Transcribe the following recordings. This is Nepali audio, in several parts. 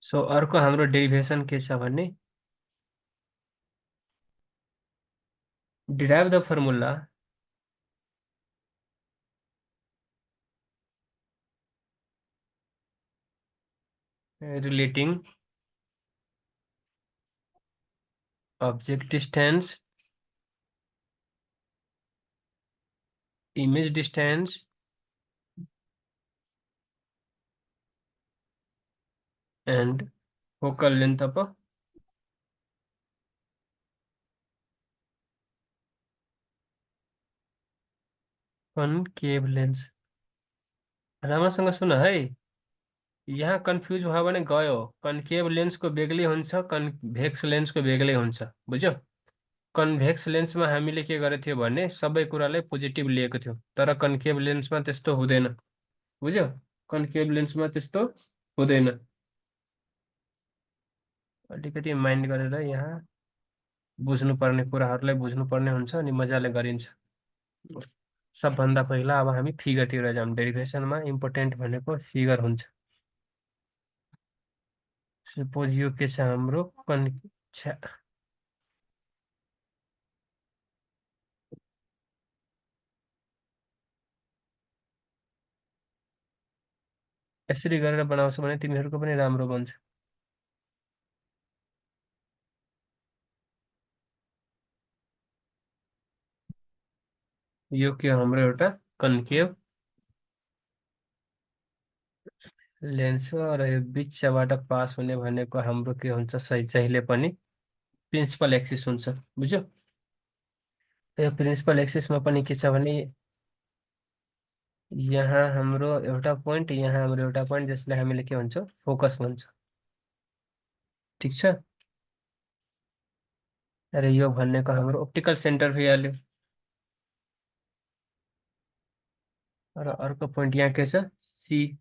सो अर्को हाम्रो डेरिभेसन के छ भने derive the formula relating object distance, image distance, and focal length of a concave lens। राम्रोसँग सुन है, यहाँ कन्फ्युज भयो भने गयो। कन्केभ लेन्सको बेग्लै हुन्छ, कन्भेक्स लेन्सको बेग्लै हुन्छ, बुझ्यो। कन्भेक्स लेन्समा हामीले के गरेको थियो भने सबै कुरालाई पोजिटिभ लिएको थियो, तर कन्केभ लेन्समा त्यस्तो हुँदैन, बुझ्यो। कन्केभ लेन्समा त्यस्तो हुँदैन। अलिकति माइन्ड गरेर यहाँ बुझ्नुपर्ने कुराहरूलाई बुझ्नुपर्ने हुन्छ अनि मजाले गरिन्छ। सबभन्दा पहिला अब हामी फिगरतिर जाऊँ। डेरिभेसनमा इम्पोर्टेन्ट भनेको फिगर हुन्छ। सपोज यो के छ हाम्रो यसरी गरेर बनाउँछौ भने तिमीहरूको पनि राम्रो बन्छ। यो के हाम्रो एउटा कन्केभ लेन्स हो र यो बिचबाट पास हुने भनेको हाम्रो के हुन्छ, सही जहिले पनि प्रिन्सिपल एक्सिस हुन्छ, बुझ्यो। यो प्रिन्सिपल एक्सिसमा पनि के छ भने यहाँ हाम्रो एउटा पोइन्ट, यहाँ हाम्रो एउटा पोइन्ट, जसलाई हामीले के भन्छ, फोकस भन्छ, ठिक छ। र यो भनेको हाम्रो अप्टिकल सेन्टर भइहाल्यो। र अर्को पोइन्ट यहाँ के छ, सी।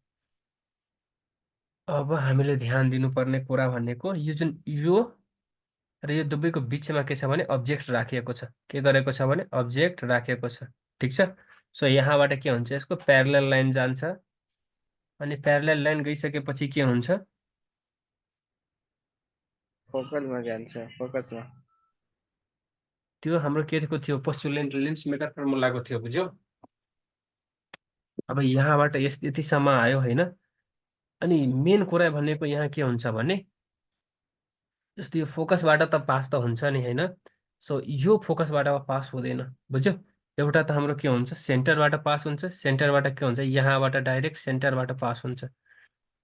अब हामीले ध्यान दिनुपर्ने कुरा भनेको यो जुन यो र यो दुवैको बिचमा के छ भने अब्जेक्ट राखिएको छ। के गरेको छ भने अब्जेक्ट राखेको छ, ठिक छ। सो यहाँबाट के हुन्छ, यसको प्यारलल लाइन जान्छ अनि प्यारलल लाइन गइसकेपछि के हुन्छ, फोकलमा जान्छ, फोकसमा। त्यो हाम्रो के थियो, पोस्टुलेन्ट लेन्स मेकर फर्मुलाको थियो, बुझ्यो। अब यहाँबाट यतिसम्म आयो होइन। अनि मेन कुरा भनेको यहाँ के हुन्छ भने जस्तो यो फोकसबाट त पास त हुन्छ नि होइन। सो यो फोकसबाट पास हुँदैन, बुझ्यो। एउटा त हाम्रो के हुन्छ, सेन्टरबाट पास हुन्छ, सेन्टरबाट के हुन्छ, यहाँबाट डाइरेक्ट सेन्टरबाट पास हुन्छ।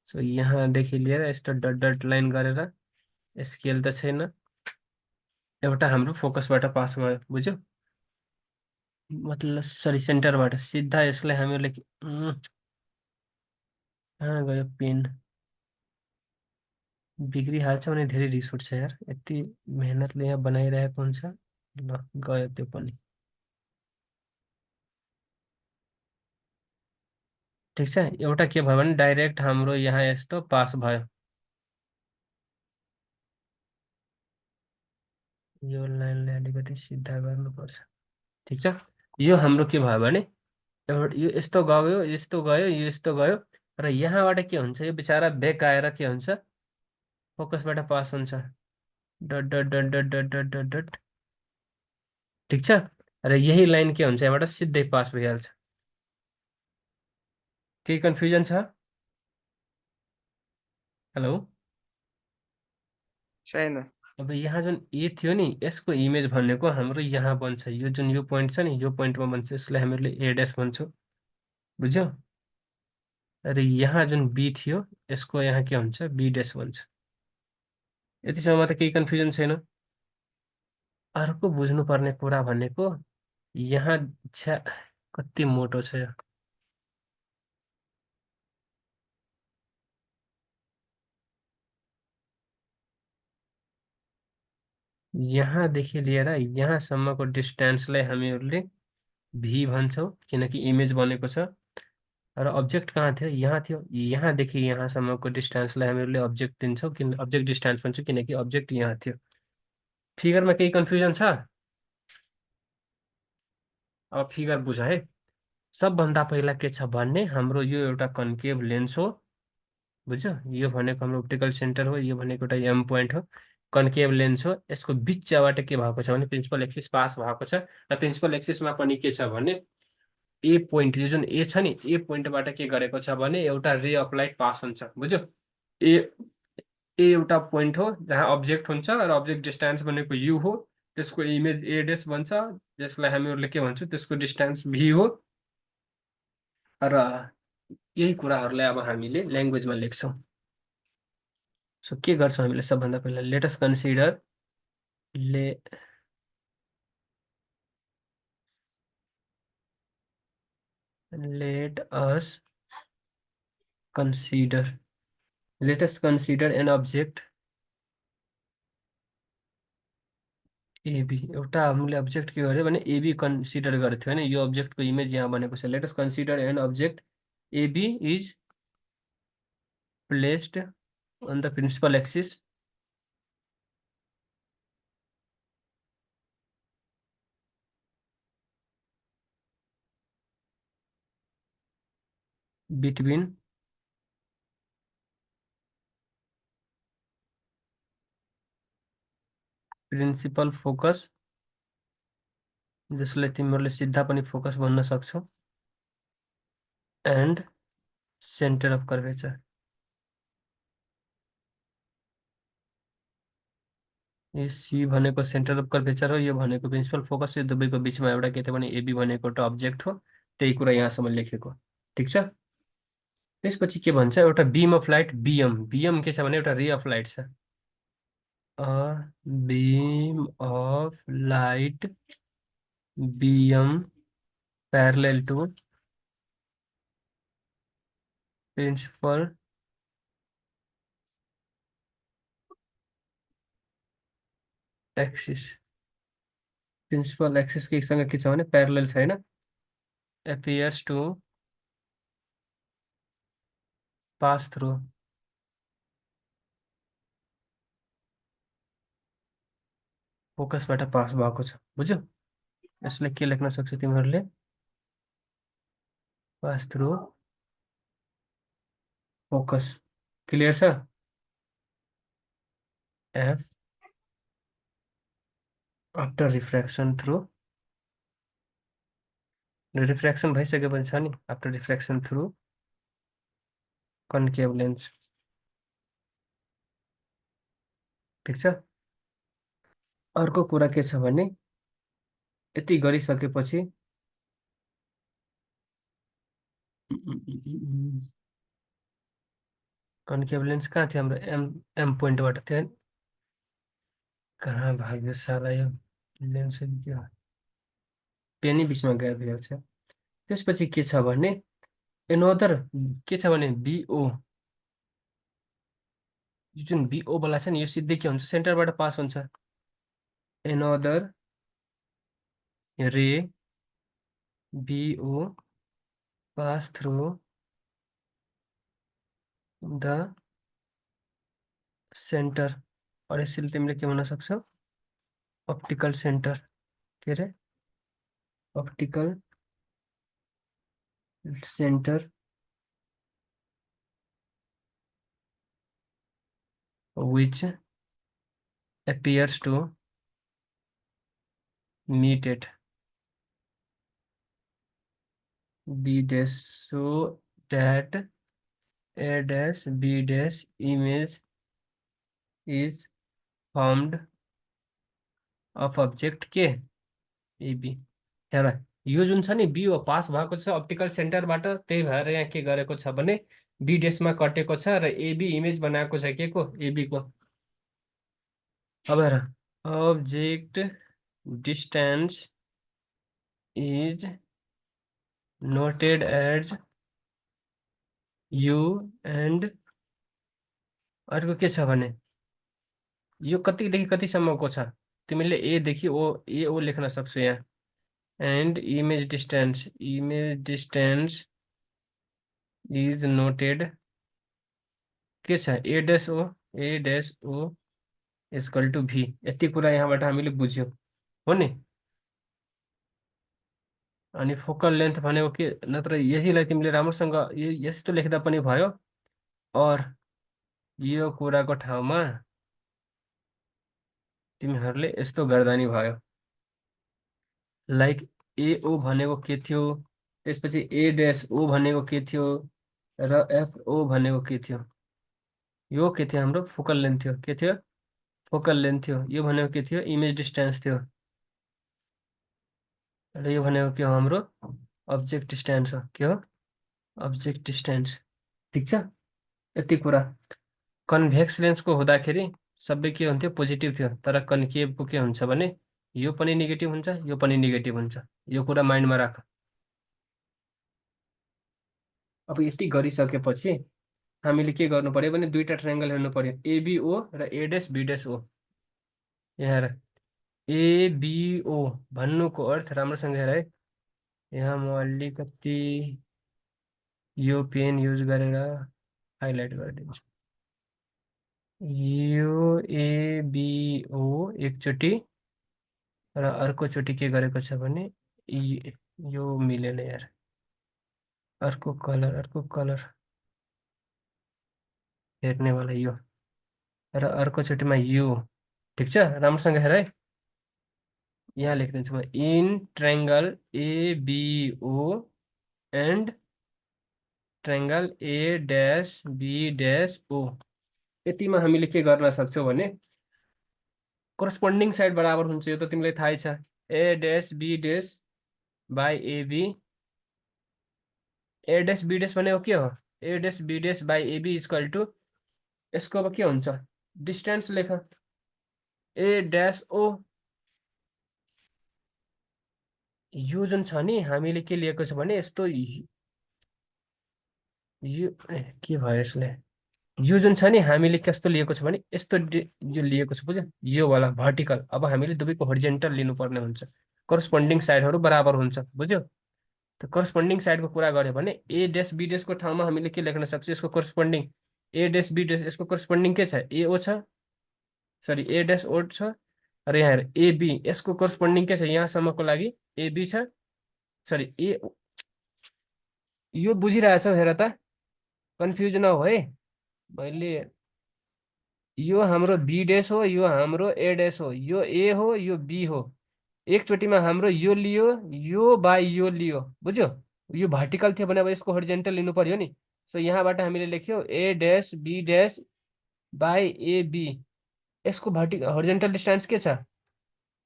सो यहाँदेखि लिएर यस्तो डट डट लाइन गरेर स्केल त छैन, एउटा हाम्रो फोकसबाट पास भयो, बुझ्यो। मतलब सरी, सेन्टरबाट सिधा यसलाई हामीले कहाँ गयो पेन, बिग्रिहाल्छ भने धेरै रिस उठ्छ यार। यति मेहनतले यहाँ बनाइरहेको हुन्छ, ल गयो त्यो पनि, ठिक छ। एउटा के भयो भने डाइरेक्ट हाम्रो यहाँ यस्तो पास भयो, यो लाइनलाई अलिकति सिधा गर्नुपर्छ, ठिक छ। यो हाम्रो के भयो भने एउटा यो यस्तो गयो, यस्तो गयो, यो यस्तो गयो, र यहाँबाट के हुन्छ, यो बिचरा बेक आएर के हुन्छ, फोकसबाट पास हुन्छ, dot dot dot dot dot dot dot dot, ठिक छ। र यही लाइन के हुन्छ, यहाँबाट सिधै पास भइहाल्छ। केही कन्फ्युजन छ? हेलो। छैन। अब यहाँ जुन ए थियो नि, यसको इमेज भनेको हाम्रो यहाँ बन्छ, यो जुन यो पोइन्ट छ नि, यो पोइन्टमा बन्छ, यसलाई हामीले ए ड्यास भन्छौँ, बुझ्यो। र यहाँ जुन बी थियो, यसको यहाँ के हुन्छ, बी ड्यास भन्छ। यतिसम्म त केही कन्फ्युजन छैन। अर्को बुझ्नुपर्ने कुरा भनेको यहाँ छ्या कति मोटो छ यो। यहाँदेखि लिएर यहाँसम्मको डिस्टेन्सलाई हामीहरूले भी भन्छौँ, किनकि इमेज बनेको छ। र अब्जेक्ट कहाँ थियो, यहाँ थियो। यहाँदेखि यहाँसम्मको डिस्टेन्सलाई हामीहरूले अब्जेक्ट दिन्छौँ, किन अब्जेक्ट डिस्टेन्स भन्छौँ, किनकि अब्जेक्ट यहाँ थियो। फिगरमा केही कन्फ्युजन छ? अब फिगर बुझ है। सबभन्दा पहिला के छ भन्ने, हाम्रो यो एउटा कन्केभ लेन्स हो बुझ्यो? यो भनेको हाम्रो अप्टिकल सेन्टर हो, यो भनेको एउटा एम पोइन्ट हो, कन्केभ लेन्स हो। यसको बिचबाट के भएको छ भने प्रिन्सिपल एक्सिस पास भएको छ, र प्रिन्सिपल एक्सिसमा पनि के छ भने ए पोइन्ट, यो जुन ए छ नि, ए पोइन्टबाट के गरेको छ भने एउटा रे अफ लाइट पास हुन्छ। बुझ्यो? ए ए एउटा पोइन्ट हो जहाँ अब्जेक्ट हुन्छ र अब्जेक्ट डिस्टेन्स भनेको यु हो, त्यसको इमेज ए डेस भन्छ, जसलाई हामीहरूले के भन्छौँ, त्यसको डिस्टेन्स भी हो। र यही कुराहरूलाई अब हामीले ल्याङ्ग्वेजमा लेख्छौँ। सो के गर्छौँ हामीले सबभन्दा पहिला, लेटस कन्सिडर ले let us consider let us consider an object AB। एउटा हामीले अब्जेक्ट के गर्यो भने AB कन्सिडर गरेको थियो होइन, यो अब्जेक्टको इमेज यहाँ बनेको छ। Let us consider an object AB is placed on the principal axis between principal focus, जसलाई तिमीहरूले सिधा पनि फोकस भन्न सक्छौ, एन्ड सेन्टर अफ कर्वेचर। यो सी भनेको सेन्टर अफ कर्वेचर हो, यो भनेको प्रिन्सिपल फोकस, यो दुवैको बिचमा एउटा के थियो भने एबी भनेको एउटा अब्जेक्ट हो। त्यही कुरा यहाँसम्म लेखेको, ठिक छ। त्यसपछि के भन्छ, एउटा beam of light BM, BM के छ भने एउटा रे अफ लाइट छ। A beam of light BM parallel to principal axis. Principal axis केसँग के छ भने प्यारलेल छैन, एपियर्स टु पास थ्रु फोकसबाट पास भएको छ। बुझ्यो? यसलाई के लेख्न सक्छ तिमीहरूले, पास थ्रु फोकस। क्लियर छ? F after refraction through, refraction भइसकेपछि छ नि, after refraction through concave lens. ठिक छ। अर्को कुरा के छ भने यति गरिसकेपछि कन्केभ लेन्स कहाँ थियो हाम्रो, एम एम पोइन्टबाट थियो। कहाँ भाग्यो साला यो लेन्स के हो, पेनी बिचमा गइहाल्छ। त्यसपछि के छ भने एनोदर के छ भने बिओ, जुन बिओ वाला छ नि, यो सिधै के हुन्छ, सेन्टरबाट पास हुन्छ। एनोदर रे बिओ पास थ्रु द सेन्टर, और यसरी तिमीले के भन्न सक्छौ, अप्टिकल सेन्टर, के अरे optical centre which appears to meet it B dash, so that A dash B dash image is formed of object के AB। हेर, यो जुन छ नि बिओ पास भएको छ अप्टिकल सेन्टरबाट, त्यही भएर यहाँ के गरेको छ भने बी डेसमा कटेको छ र एबी इमेज बनाएको छ के को, एबी को। अब हेर, object distance is noted as u and अर्को के छ भने यो कतिदेखि कतिसम्मको छ, तिमीले एदेखि ओ एओ लेख्न सक्छौ यहाँ। And image distance is noted के छ, ए डेस ओ इक्वल टु भी। यति कुरा यहाँबाट हामीले बुझ्यौँ हो नि। अनि फोकल लेन्थ भनेको के, नत्र यहीलाई तिमीले राम्रोसँग यस्तो लेख्दा पनि भयो, और यो कुराको ठाउँमा तिमीहरूले यस्तो गर्दा नि भयो। लाइक एओ भनेको के थियो, त्यसपछि ए ड्यास ओ भनेको के थियो, र एफओ भनेको के थियो। यो के थियो, हाम्रो फोकल लेन्थ थियो। के थियो, फोकल लेन्थ थियो। यो भनेको के थियो, इमेज डिस्टेन्स थियो। र यो भनेको के हो, हाम्रो अब्जेक्ट डिस्टेन्स हो। के हो, अब्जेक्ट डिस्टेन्स। ठिक छ, यति कुरा। कन्भेक्स लेन्सको हुँदाखेरि सबै के हुन्थ्यो, पोजिटिभ थियो। तर कन्केभको के हुन्छ भने यो पनि नेगेटिभ हुन्छ, यो पनि नेगेटिभ हुन्छ। यो कुरा माइन्डमा राख। अब यति गरिसकेपछि हामीले के गर्नु पर्यो भने दुईटा ट्रायङ्गल हेर्नु पर्यो, एबिओ र ए ड्यास बी ड्यास ओ। यहाँ हेर, एबिओ भन्नुको अर्थ राम्रोसँग हेर है। यहाँ म अलिकति यो पेन युज गरेर हाइलाइट गरिदिन्छु। यो एबिओ एकचोटि र अर्कोचोटि के गरेको छ भने यो मिलेन यार, अर्को कलर हेर्नेवाला यो, र अर्कोचोटिमा यो। ठिक छ, राम्रोसँग हेर है। यहाँ लेखिदिन्छु म, in triangle ABO and triangle A dash B dash O, यतिमा हामीले के गर्न सक्छौँ भने कोरस्पोन्डिङ साइड बराबर हुन्छ। यो त तिमीलाई थाहै छ, A dash B dash by AB. A dash B dash भनेको के हो, A dash B dash by AB equal to, यसको अब के हुन्छ, डिस्टेन्स लेख, ए ड्यास ओ। यो जुन छ नि, हामीले के लिएको छ भने यस्तो यो के भयो यसले, यो जुन छ नि हामीले कस्तो लिएको छ भने यस्तो यो लिएको छ, बुझ्यो, यो वाला भर्टिकल। अब हामीले दुवैको होरिजेन्टल लिनुपर्ने हुन्छ, कोरस्पोन्डिङ साइडहरू बराबर हुन्छ, बुझ्यो। त कोरस्पोन्डिङ साइडको कुरा गऱ्यो भने ए ड्यास बी ड्यासको ठाउँमा हामीले के लेख्न सक्छौँ, यसको कोरस्पोन्डिङ ए ड्यास बी ड्यास, यसको कोरस्पोन्डिङ के छ, एओ छ, सरी ए ड्यास ओ छ। र यहाँ हेर एबी, यसको कोरस्पोन्डिङ के छ, यहाँसम्मको लागि एबी छ, सरी ए, यो बुझिरहेछौ हेर त, कन्फ्युज नहो है। मैले यो हाम्रो बी ड्यास हो, यो हाम्रो ए ड्यास हो, यो ए हो, यो बी हो। एकचोटिमा हाम्रो यो लियो, यो बाई यो लियो, बुझ्यो। यो भर्टिकल थियो भने अब यसको होरिजेन्टल लिनु पर्यो नि। सो यहाँबाट हामीले लेख्यो A dash B dash by AB. यसको होरिजेन्टल डिस्टेन्स के छ,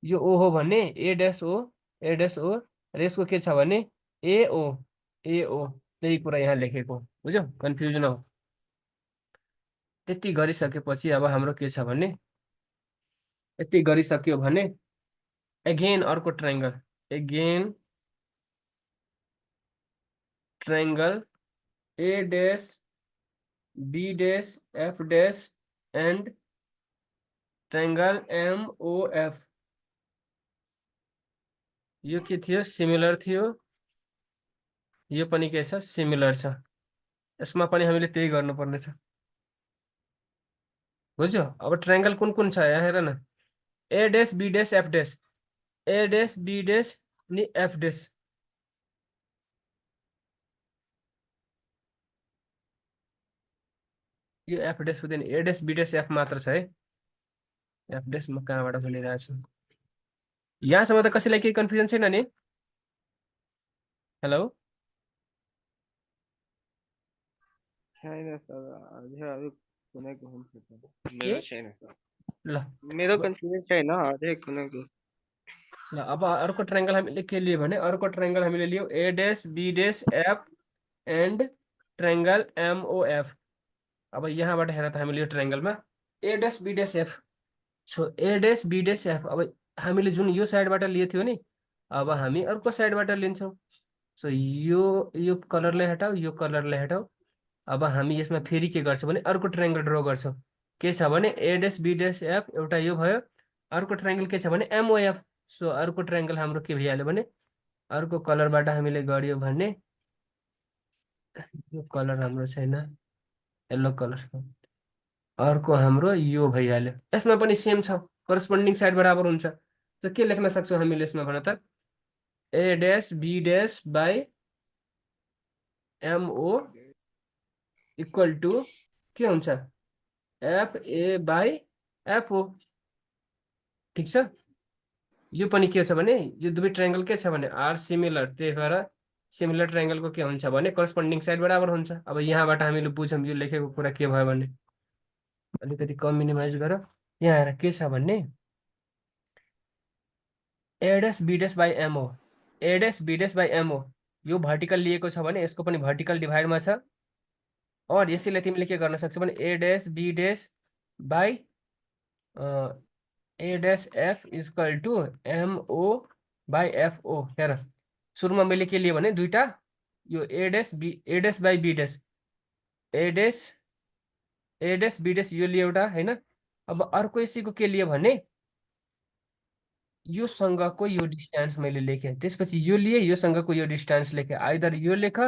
यो ओ हो भने a dash oh, a dash ओ, र यसको के छ भने एओ, एओ। त्यही कुरा यहाँ लेखेको, बुझ्यो, कन्फ्युजन हो। त्यति गरिसकेपछि अब हाम्रो के छ भने, यति गरिसक्यो भने एगेन अर्को triangle, again triangle A dash B dash F dash and triangle MOF. यो के थियो, सिमिलर थियो, यो पनि के छ, सिमिलर छ। यसमा पनि हामीले त्यही गर्नुपर्ने छ, बुझ्यो। अब ट्रायङ्गल कुन कुन छ यहाँ हेर न, A dash B dash F dash, A dash B dash अनि एफ ड्यास। यो एफ ड्यास हुँदैन, A dash B dash F मात्र छ है। एफ ड्यास म कहाँबाट खोलिरहेको छु, यहाँसम्म त कसैलाई केही कन्फ्युजन छैन नि। हेलो, छैन सर, अझै अलिक कुनै हुन्छ सर, के, मेरो छैन सर, ल मेरो कन्फ्युजन छैन, अझै कुनैको। ल। अब अर्को ट्रायङ्गल हामीले के लियो भने, अर्को ट्रायङ्गल हामीले लियो A dash B dash F and triangle MOF. अब यहाँबाट हेर त, हामीले यो ट्रायङ्गलमा A dash B dash F, so A dash B dash F. अब हामीले जुन यो साइडबाट लिए थियो नि, अब हामी अर्को साइडबाट लिन्छौँ। सो यो कलरलाई हटाऊ, यो कलरलाई हटाऊ। अब हामी यसमा फेरि के गर्छौँ भने अर्को ट्रायङ्गल ड्र गर्छौँ। के छ भने ए ड्यास बी ड्यास एफ एउटा यो भयो, अर्को ट्रायङ्गल के छ भने एमओएफ। सो अर्को ट्रायङ्गल हाम्रो के भइहाल्यो भने, अर्को कलरबाट हामीले गऱ्यो भने, यो कलर हाम्रो छैन, येल्लो कलर, अर्को हाम्रो यो भइहाल्यो। यसमा पनि सेम छ, करस्पोन्डिङ साइड बराबर हुन्छ। त के लेख्न सक्छौँ हामीले यसमा भन त, A dash B dash by MO equal to के हुन्छ F A by F O. ठिक छ। यो पनि के छ भने यो दुवै ट्रायंगल के छ भने आर सिमिलर, त्यही भएर सिमिलर ट्रायंगलको के हुन्छ भने करस्पोन्डिङ साइड बराबर हुन्छ। अब यहाँबाट हामीले बुझौँ यो लेखेको कुरा के भयो भने, अलिकति कम मिनिमाइज गर। यहाँ आएर के छ भन्ने A dash B dash by MO, A dash B dash by MO यो भर्टिकल लिएको छ भने यसको पनि भर्टिकल डिभाइडमा छ। और यसैलाई तिमीले के गर्न सक्छौ भने A dash B dash by A dash F equal to MO by FO. हेर सुरुमा मैले के लिएँ भने दुईटा यो A dash by B dash, A dash B dash यो लियो एउटा हैन। अब अर्को यसैको के लियो भने यो सँगको यो डिस्टेन्स मैले लेखेँ, त्यसपछि यो लिए यो सँगको यो डिस्टेन्स लेखेँ। आइदर यो लेख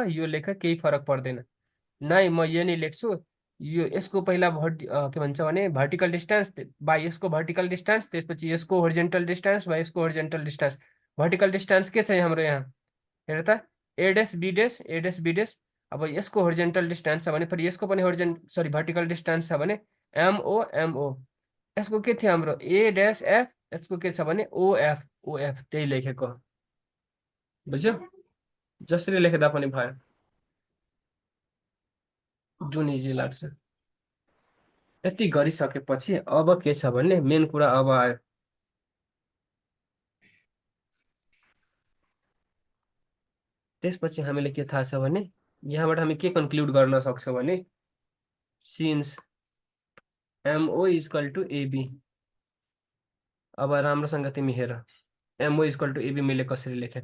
केही फरक पर्दैन। नै म यो नै लेख्छु, यो यसको पहिला के भन्छ भने भर्टिकल डिस्टेन्स बाई यसको भर्टिकल डिस्टेन्स, त्यसपछि यसको होरिजेन्टल डिस्टेन्स बाई यसको होरिजेन्टल डिस्टेन्स। भर्टिकल डिस्टेन्स के छ हाम्रो यहाँ हेर त A dash B dash, A dash B dash. अब यसको होरिजेन्टल डिस्टेन्स छ भने फेरि यसको पनि भर्टिकल डिस्टेन्स छ भने एमओ एमओ। यसको के थियो हाम्रो ए डैश एफ, यसको के छ भने ओएफ ओएफ, त्यही लेखेको बुझ्यो। जसरी लेख्दा पनि भयो, जुन इजी लाग्छ। यति गरिसकेपछि अब के छ भने मेन कुरा अब आयो। त्यसपछि हामीले के थाहा छ भने यहाँबाट हामी के कन्क्लुड गर्न सक्छौँ भने since MO equal to AB. अब राम्रोसँग तिमी हेर एमओ इक्वल टु एबी मैले कसरी लेखेँ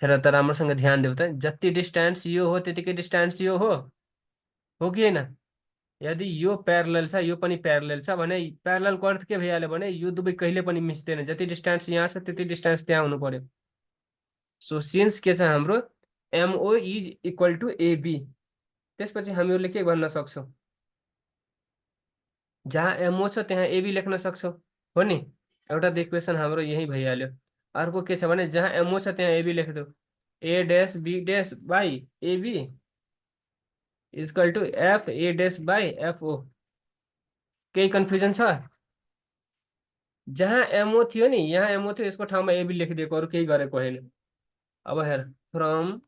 हेर त, राम्रोसँग ध्यान देऊ त। जति डिस्टेन्स यो हो त्यतिकै डिस्टेन्स यो हो कि होइन। यदि यो प्यारलल छ यो पनि प्यारलल छ भने प्यारललको अर्थ के भइहाल्यो भने यो दुवै कहिले पनि मिच्दैन। जति डिस्टेन्स यहाँ छ त्यति डिस्टेन्स त्यहाँ हुनु पर्यो। सो सिन्स के छ हाम्रो MO is equal to AB, त्यसपछि हामीहरूले के भन्न सक्छौँ जहाँ एमओ छ त्यहाँ एबी लेख्न सक्छौँ हो नि। एउटा त इक्वेसन हाम्रो यही भइहाल्यो। अर्को के छ भने जहाँ एमओ छ त्यहाँ एबी लेखिदेऊ, A dash B dash by AB equal to F A dash by FO. केही कन्फ्युजन छ? जहाँ एमओ थियो नि यहाँ एमओ थियो यसको ठाउँमा एबी लेखिदिएको, अरू केही गरेको होइन। अब हेर फ्रम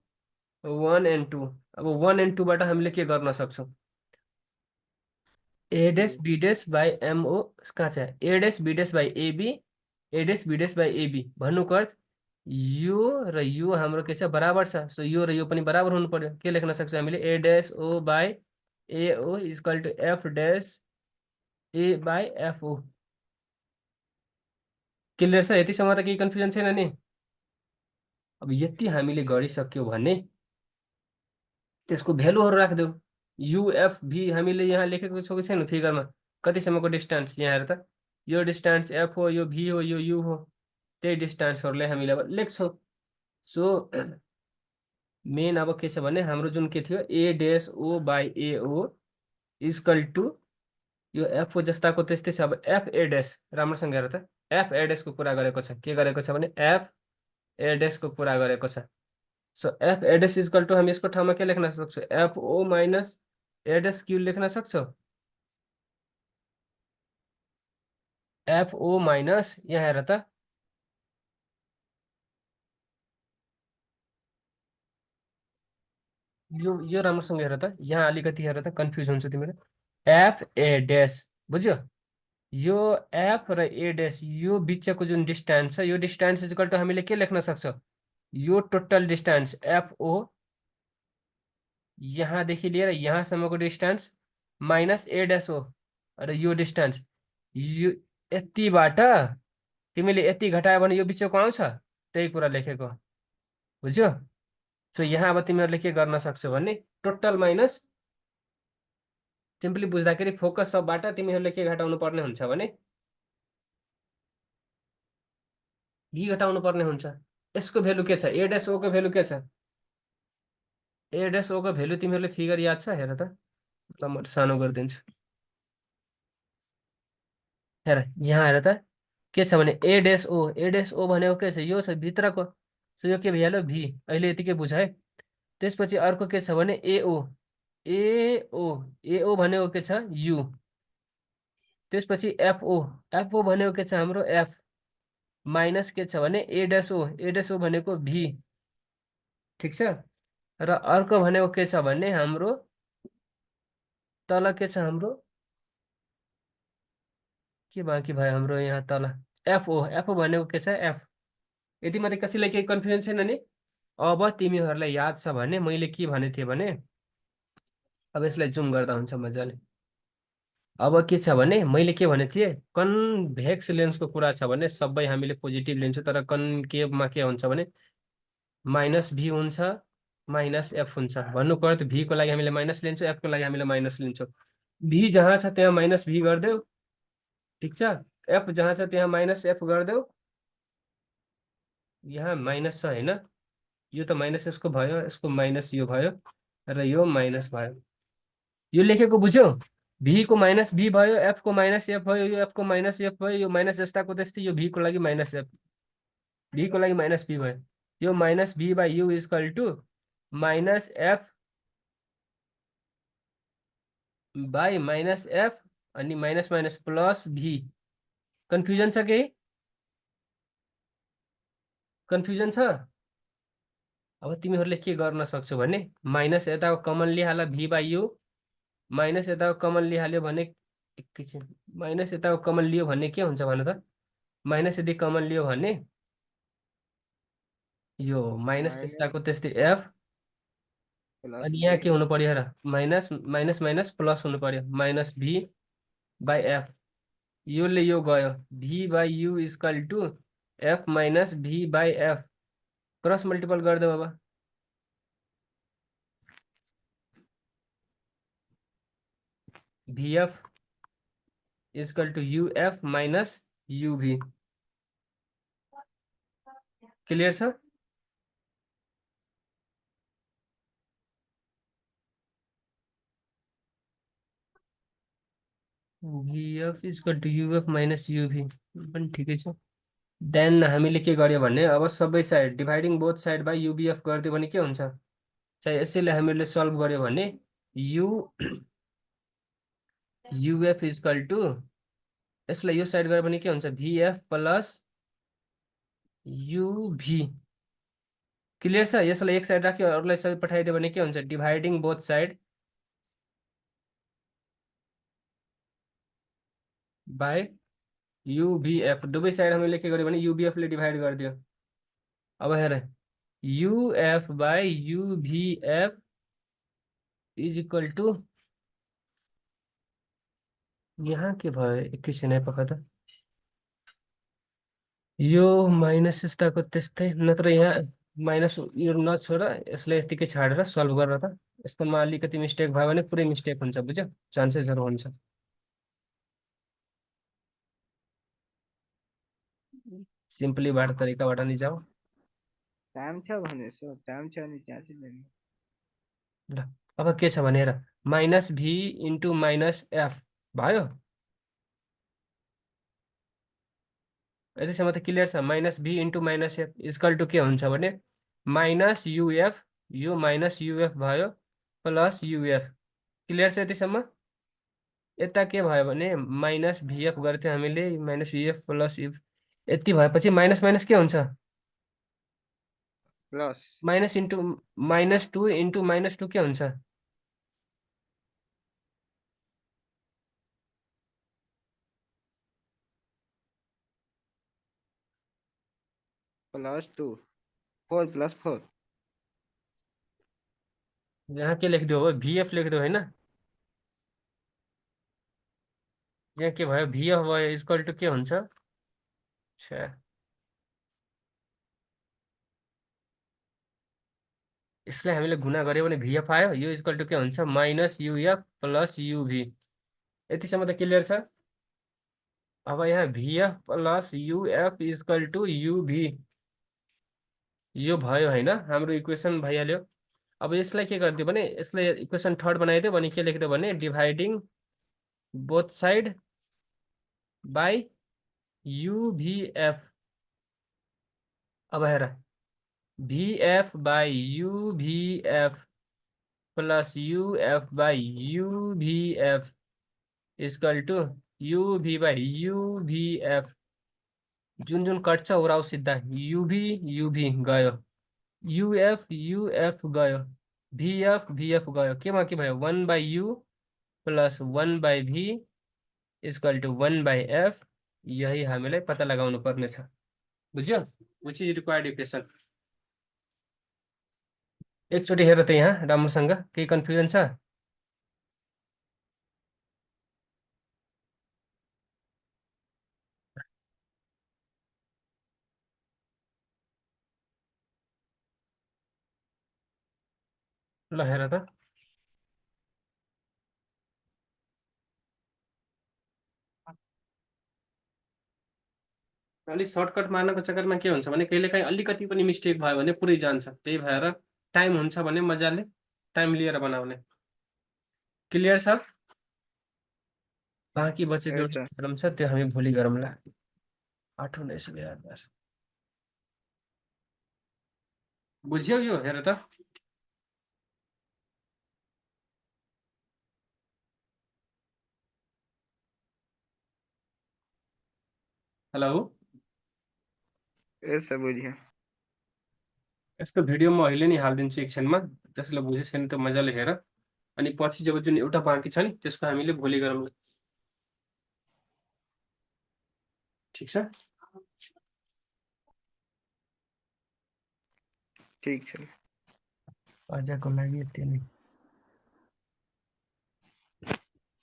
1 and 2, अब 1 and 2 बाट हामीले के गर्न सक्छौँ A dash B dash by MO कहाँ छ A dash B dash by AB, A dash B dash by AB भन्नुको अर्थ यो र यो हाम्रो के छ बराबर छ। सो यो र यो पनि बराबर हुनु पर्यो। के लेख्न सक्छौँ हामीले A dash O by AO equal to F dash A by FO. Clear छ? यतिसम्म त केही कन्फ्युजन छैन नि। अब यति हामीले गरिसक्यो भने त्यसको भ्यालुहरू राखिदेऊ। युएफभी हामीले यहाँ लेखेको छौँ कि छैन फिगरमा, कतिसम्मको डिस्टेन्स यहाँ हेर त। यो डिस्टेन्स एफ हो, यो भी हो, यो यु हो, त्यही डिस्टेन्सहरूलाई हामीले अब लेख्छौँ। सो मेन अब के छ भने हाम्रो जुन के थियो A dash O by AO equal to यो एफओ जस्ताको त्यस्तै छ। अब एफ ए डैश राम्रोसँग हेर त, एफ ए डैशको कुरा गरेको छ। के गरेको छ भने एफ ए डैशको कुरा गरेको छ। So F A dash equal to हामी यसको ठाउँमा के लेख्न सक्छौँ FO minus A dash Q लेख्न सक्छौँ। एफओ माइनस यहाँ हेर त यो राम्रोसँग हेर त, यहाँ अलिकति हेर त कन्फ्युज हुन्छ तिमीले। एफ ए डैश बुझ्यो, यो एफ र ए डैश यो बिचको जुन डिस्टेन्स छ यो डिस्टेन्स इक्वल टु हामीले के लेख्न सक्छौँ यो टोटल डिस्टेन्स एफओ यहाँदेखि लिएर यहाँसम्मको डिस्टेन्स माइनस ए डैश हो र यो डिस्टेन्स यो यतिबाट तिमीले यति घटायो भने यो बिचको आउँछ, त्यही कुरा लेखेको बुझ्यो। सो यहाँ अब तिमीहरूले के गर्न सक्छौ भने टोटल माइनस सिम्पली बुझ्दाखेरि फोकस सबबाट तिमीहरूले के घटाउनु पर्ने हुन्छ भने भी घटाउनु पर्ने हुन्छ। यसको भेल्यु के छ ए डैश ओ को भेल्यु के छ ए डैश ओ को भेल्यु तिमीहरूले फिगर याद छ हेर त, ल म सानो गरिदिन्छु। हेर यहाँ हेर त के छ भने ए डैश ओ भनेको के छ यो छ भित्रको। सो यो के भइहाल्यो भी, अहिले यतिकै बुझ है। त्यसपछि अर्को के छ भने एओ, एओ, एओ भनेको के छ यु, त्यसपछि एफओ, एफओ भनेको के छ हाम्रो एफ, माइनस के छ भने ए डस ओ, ए डस ओ भनेको भी, ठिक छ। र अर्को भनेको के छ भने हाम्रो तल के छ हाम्रो, के बाँकी भयो हाम्रो यहाँ तल, एफओ, एफओ भनेको के छ एफ। यदि मात्रै कसैलाई केही कन्फ्युजन छैन नि, अब तिमीहरूलाई याद छ भने मैले के भनेको थिएँ भने, अब यसलाई जुम गर्दा हुन्छ मजाले। अब के छ भने मैले के भनेको थिएँ, कन्भेक्स लेन्सको कुरा छ भने सबै हामीले पोजिटिभ लिन्छौँ, तर कन्केभमा के हुन्छ भने माइनस भी हुन्छ, माइनस एफ हुन्छ। भन्नुको अर्थ भीको लागि हामीले माइनस लिन्छौँ, एफको लागि हामीले माइनस लिन्छौँ। भी जहाँ छ त्यहाँ माइनस भी गरिदेऊ, ठिक छ। एफ जहाँ छ त्यहाँ माइनस एफ गरिदेऊ, यहाँ माइनस छ होइन, यो त माइनस यसको भयो, यसको माइनस यो भयो, र यो माइनस भयो। यो लेखेको बुझ्यो, भी को माइनस भी भयो, एफ को माइनस एफ भयो, यो एफ को माइनस एफ भयो, यो माइनस जस्ताको त्यस्तै, यो भी को लागि माइनस एफ, भी को लागि माइनस भी भयो। यो minus V by you equal to minus f by minus f, अनि minus minus plus v. Confusion छ केही, कन्फ्युजन छ? अब तिमीहरूले के गर्न सक्छौ भने माइनस यताको कमन लिइहाल भी बाई यु, माइनस यताको कमन लिइहाल्यो भने, एकैछिन, माइनस यताको कमन लियो भने के हुन्छ भन त, माइनस यदि कमन लियो भने यो माइनस माइनस त्यस्ताको त्यस्तै एफ, प्लस अनि यहाँ भी। के हुनु पर्यो र माइनस माइनस माइनस प्लस हुनु पर्यो, माइनस भी बाई एफ। योले यो गयो, V by you equal to F minus V by F, cross multiple गरिदेऊ अब। VF equal to UF minus UV, clear छ? VF equal to UF minus UV पनि ठिकै छ। देन हामीले के गर्यो भने अब सबै side dividing both side by UVF गरिदियो भने के हुन्छ, चाहे यसैले हामीले सल्भ गर्यो भने यु युएफ इक्वल टु, यसलाई यो साइड गऱ्यो भने के हुन्छ भिएफ प्लस युभी, क्लियर छ? यसलाई एक साइड राख्यो, अरूलाई सबै पठाइदियो भने के हुन्छ डिभाइडिङ बोथ साइड बाई युबिएफ, दुवै साइड हामीले के गर्यो भने युबिएफले डिभाइड गरिदियो। अब हेर, UF by युभिएफ is equal to, यहाँ के भयो एकैछिन है पख त, यो माइनस यस्ताको त्यस्तै, नत्र यहाँ माइनस यो नछोड, यसलाई यतिकै छाडेर सल्भ गरेर त, यस्तोमा अलिकति मिस्टेक भयो भने पुरै मिस्टेक हुन्छ, बुझ्यो, चान्सेसहरू हुन्छ। सिम्पलीबाट तरिकाबाट नि जाऊ। टाइम छ भनेछ, टाइम छ अनि त्यहाँ चाहिँ लेख्नु। ल अब के छ भने हेर, minus v into minus f भयो, यतिसम्म त क्लियर छ। Minus v into minus f equal to के हुन्छ भने माइनस युएफ, यो माइनस युएफ भयो प्लस युएफ, क्लियर छ यतिसम्म? यता के भयो भने माइनस भिएफ गर्थ्यो हामीले, माइनस युएफ प्लस युएफ, यति भएपछि माइनस माइनस के हुन्छ, plus minus into minus two into minus two के हुन्छ, प्लस 2 4 प्लस 4 यहाँ के लेखिदियो हो, भिएफ लेखिदियो होइन, यहाँ के भयो भिएफ भयो इक्वल टु के हुन्छ, छ्या, यसलाई हामीले गुणा गऱ्यो भने भिएफ आयो, यो इक्वल टु के हुन्छ माइनस युएफ प्लस युभी, यतिसम्म त क्लियर छ? अब यहाँ VF plus UF equal to UV, यो भयो होइन, हाम्रो इक्वेसन भइहाल्यो। अब यसलाई के गरिदियो भने यसलाई इक्वेसन थर्ड बनाइदियो भने के लेखिदियो भने dividing both side by UVF. अब हेर, VF by UVF plus UF by UVF equal to UV by UVF. जुन जुन कट्छ ओह्राउ सिधा युभी युभी गयो, युएफ युएफ गयो, भिएफ भिएफ गयो, केमा के भयो 1/u plus 1/v equal to 1/f। यही हामीलाई पत्ता लगाउनु पर्ने छ। बुझ्यो? Which is required equation. एकचोटि हेर त यहाँ राम्रोसँग, केही कन्फ्युजन छ? ल हेर त। अलिक सर्टकट मार्नको चक्करमा के हुन्छ भने कहिलेकाहीँ अलिकति पनि मिस्टेक भयो भने पुरै जान्छ। त्यही भएर टाइम हुन्छ भने मजाले टाइम लिएर बनाउने। क्लियर छ? बाँकी बचेको यस एउटा सर। प्रब्लम छ, त्यो हामी भोलि गरौँला। 8-19 2000 बुझ्यौ? यो हेर त। हेलो, यस सर बुझ्यो। यसको भिडियो म अहिले नै हालिदिन्छु एकछिनमा। त्यसले बुझेछ भने त मजाले हेर। अनि पछि जब जुन एउटा बाँकी छ नि त्यसको हामीले भोलि गरौँला। ठिक छ? ठिक छ। आजको लागि यति नै।